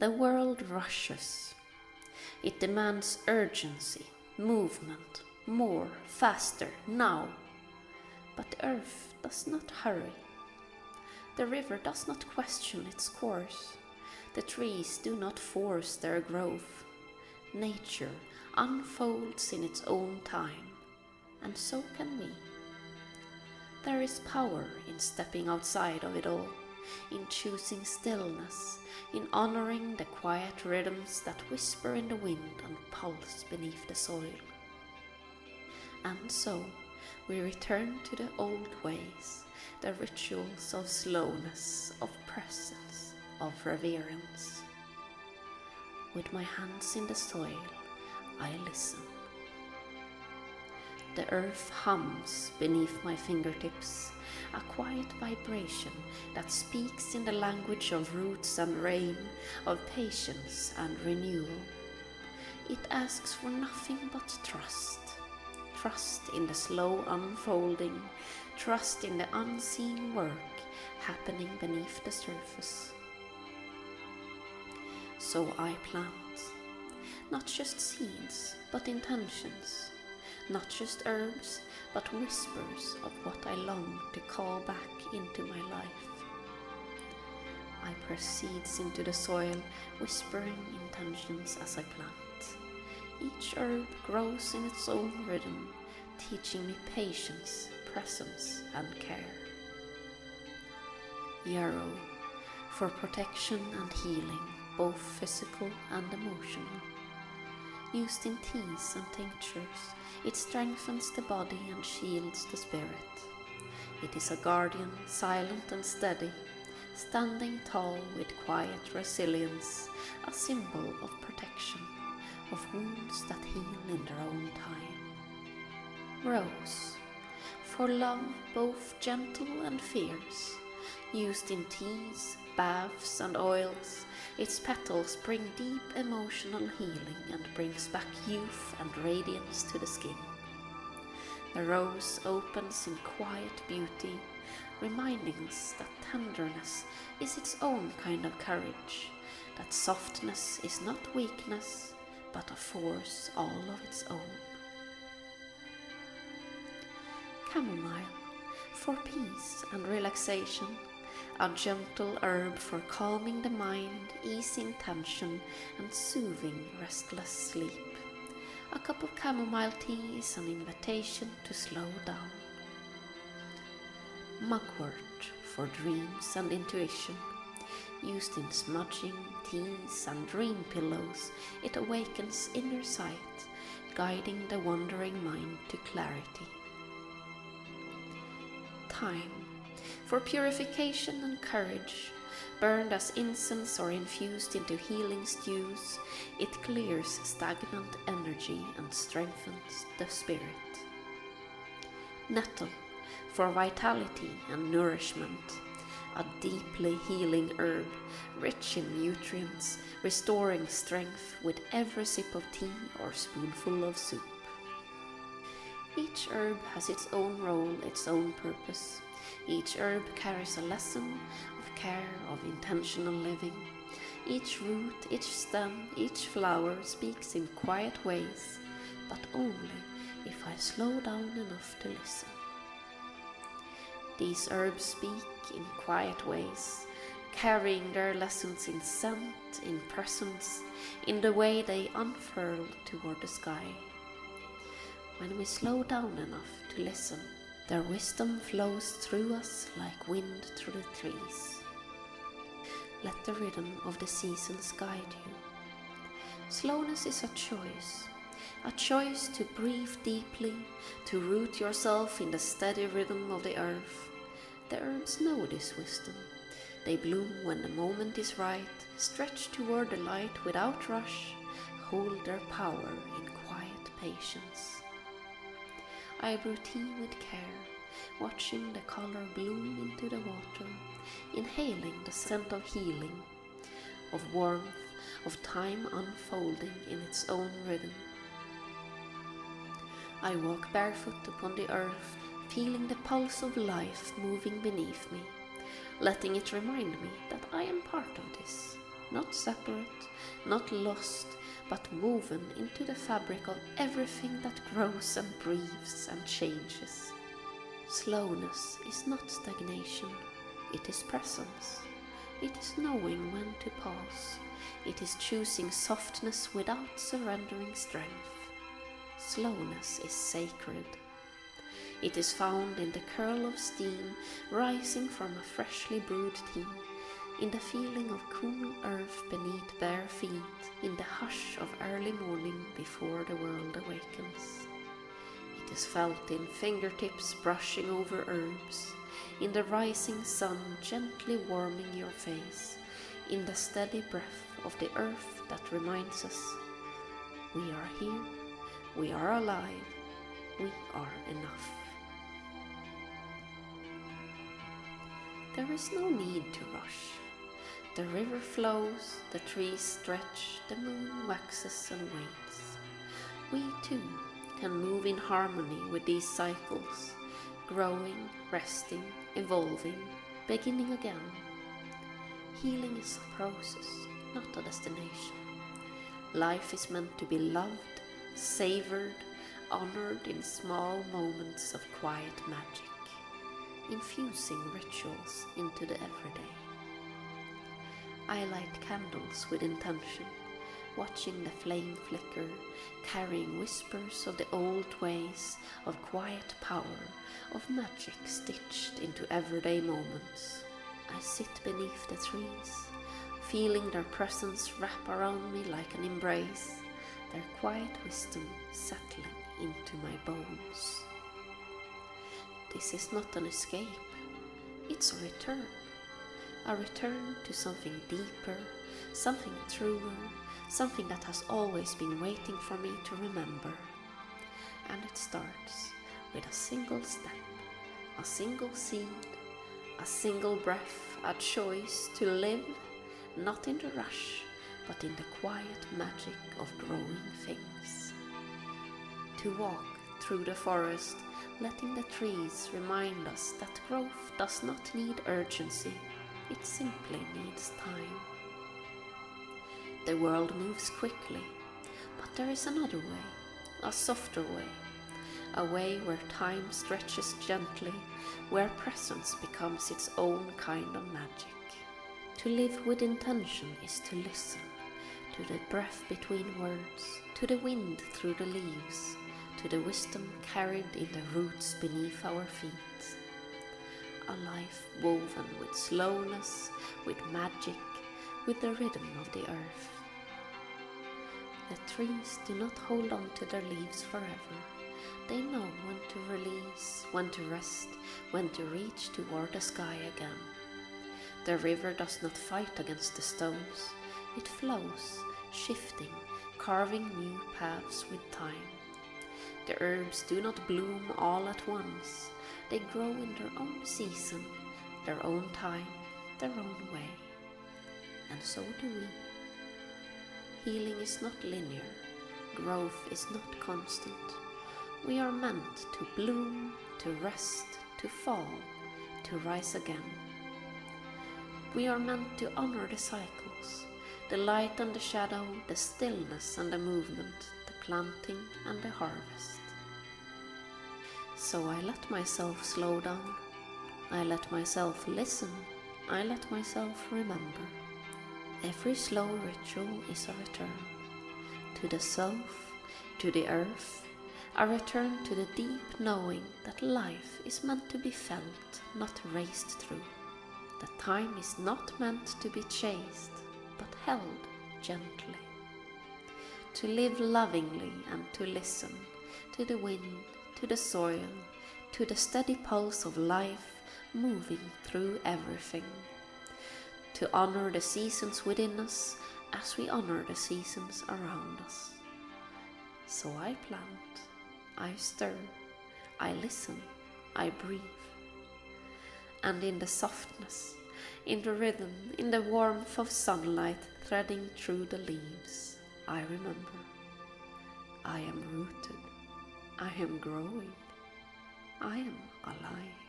The world rushes. It demands urgency, movement, more, faster, now. But the earth does not hurry. The river does not question its course. The trees do not force their growth. Nature unfolds in its own time, and so can we. There is power in stepping outside of it all, in choosing stillness, in honoring the quiet rhythms that whisper in the wind and pulse beneath the soil. And so we return to the old ways, the rituals of slowness, of presence, of reverence. With my hands in the soil, I listen. The earth hums beneath my fingertips, a quiet vibration that speaks in the language of roots and rain, of patience and renewal. It asks for nothing but trust. Trust in the slow unfolding, trust in the unseen work happening beneath the surface. So I plant, not just seeds, but intentions, not just herbs, but whispers of what I long to call back into my life. I press seeds into the soil, whispering intentions as I plant. Each herb grows in its own rhythm, teaching me patience, presence, and care. Yarrow, for protection and healing, both physical and emotional. Used in teas and tinctures, it strengthens the body and shields the spirit. It is a guardian, silent and steady, standing tall with quiet resilience, a symbol of protection, of wounds that heal in their own time. Rose, for love both gentle and fierce, used in teas, baths and oils, its petals bring deep emotional healing and brings back youth and radiance to the skin. The rose opens in quiet beauty, reminding us that tenderness is its own kind of courage, that softness is not weakness, but a force all of its own. Chamomile, for peace and relaxation, a gentle herb for calming the mind, easing tension, and soothing restless sleep. A cup of chamomile tea is an invitation to slow down. Mugwort, for dreams and intuition. Used in smudging, teas, and dream pillows, it awakens inner sight, guiding the wandering mind to clarity. Thyme, for purification and courage, burned as incense or infused into healing stews, it clears stagnant energy and strengthens the spirit. Nettle, for vitality and nourishment, a deeply healing herb, rich in nutrients, restoring strength with every sip of tea or spoonful of soup. Each herb has its own role, its own purpose. Each herb carries a lesson of care, of intentional living. Each root, each stem, each flower speaks in quiet ways, but only if I slow down enough to listen. These herbs speak in quiet ways, carrying their lessons in scent, in presence, in the way they unfurl toward the sky. When we slow down enough to listen, their wisdom flows through us like wind through the trees. Let the rhythm of the seasons guide you. Slowness is a choice to breathe deeply, to root yourself in the steady rhythm of the earth. The herbs know this wisdom. They bloom when the moment is right, stretch toward the light without rush, hold their power in quiet patience. I brew tea with care, watching the color bloom into the water, inhaling the scent of healing, of warmth, of time unfolding in its own rhythm. I walk barefoot upon the earth, feeling the pulse of life moving beneath me, letting it remind me that I am part of this, not separate, not lost, but woven into the fabric of everything that grows and breathes and changes. Slowness is not stagnation, it is presence. It is knowing when to pause. It is choosing softness without surrendering strength. Slowness is sacred. It is found in the curl of steam rising from a freshly brewed tea, in the feeling of cool earth beneath bare feet, in the hush of early morning before the world awakens. It is felt in fingertips brushing over herbs, in the rising sun gently warming your face, in the steady breath of the earth that reminds us, we are here, we are alive, we are enough. There is no need to rush. The river flows, the trees stretch, the moon waxes and wanes. We too can move in harmony with these cycles, growing, resting, evolving, beginning again. Healing is a process, not a destination. Life is meant to be loved, savored, honored in small moments of quiet magic, infusing rituals into the everyday. I light candles with intention, watching the flame flicker, carrying whispers of the old ways, of quiet power, of magic stitched into everyday moments. I sit beneath the trees, feeling their presence wrap around me like an embrace, their quiet wisdom settling into my bones. This is not an escape, it's a return to something deeper, something truer, something that has always been waiting for me to remember. And it starts with a single step, a single seed, a single breath, a choice to live, not in the rush, but in the quiet magic of growing things. To walk through the forest, letting the trees remind us that growth does not need urgency, it simply needs time. The world moves quickly, but there is another way, a softer way, a way where time stretches gently, where presence becomes its own kind of magic. To live with intention is to listen, to the breath between words, to the wind through the leaves, to the wisdom carried in the roots beneath our feet. A life woven with slowness, with magic, with the rhythm of the earth. The trees do not hold on to their leaves forever. They know when to release, when to rest, when to reach toward the sky again. The river does not fight against the stones. It flows, shifting, carving new paths with time. The herbs do not bloom all at once. They grow in their own season, their own time, their own way. And so do we. Healing is not linear. Growth is not constant. We are meant to bloom, to rest, to fall, to rise again. We are meant to honor the cycles, the light and the shadow, the stillness and the movement, the planting and the harvest. So I let myself slow down, I let myself listen, I let myself remember. Every slow ritual is a return to the self, to the earth, a return to the deep knowing that life is meant to be felt, not raced through. That time is not meant to be chased, but held gently. To live lovingly and to listen to the wind, to the soil, to the steady pulse of life moving through everything. To honor the seasons within us as we honor the seasons around us. So I plant, I stir, I listen, I breathe. And in the softness, in the rhythm, in the warmth of sunlight threading through the leaves, I remember. I am rooted, I am growing, I am alive.